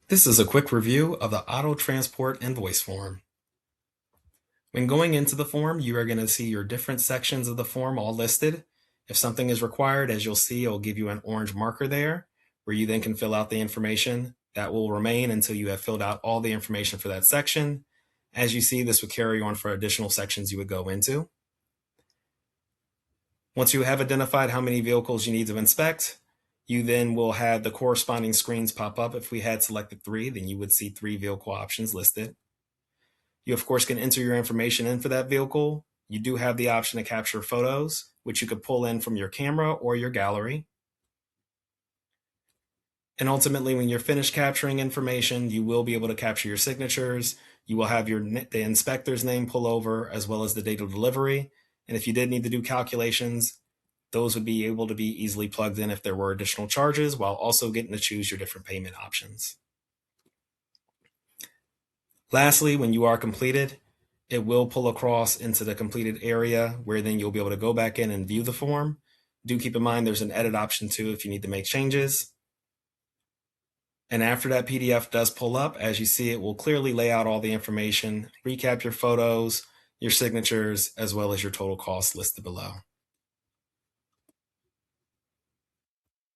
This is a quick review of the Auto Transport Invoice form. When going into the form, you are going to see your different sections of the form all listed. If something is required, as you'll see, it will give you an orange marker there where you then can fill out the information. That will remain until you have filled out all the information for that section. As you see, this would carry on for additional sections you would go into. Once you have identified how many vehicles you need to inspect, you then will have the corresponding screens pop up. If we had selected 3, then you would see 3 vehicle options listed. You, of course, can enter your information in for that vehicle. You do have the option to capture photos, which you could pull in from your camera or your gallery. And ultimately, when you're finished capturing information, you will be able to capture your signatures. You will have the inspector's name pull over, as well as the date of delivery. And if you did need to do calculations, those would be able to be easily plugged in if there were additional charges, while also getting to choose your different payment options. Lastly, when you are completed, it will pull across into the completed area where then you'll be able to go back in and view the form. Do keep in mind there's an edit option too if you need to make changes. And after that PDF does pull up, as you see, it will clearly lay out all the information, recap your photos, your signatures, as well as your total cost listed below.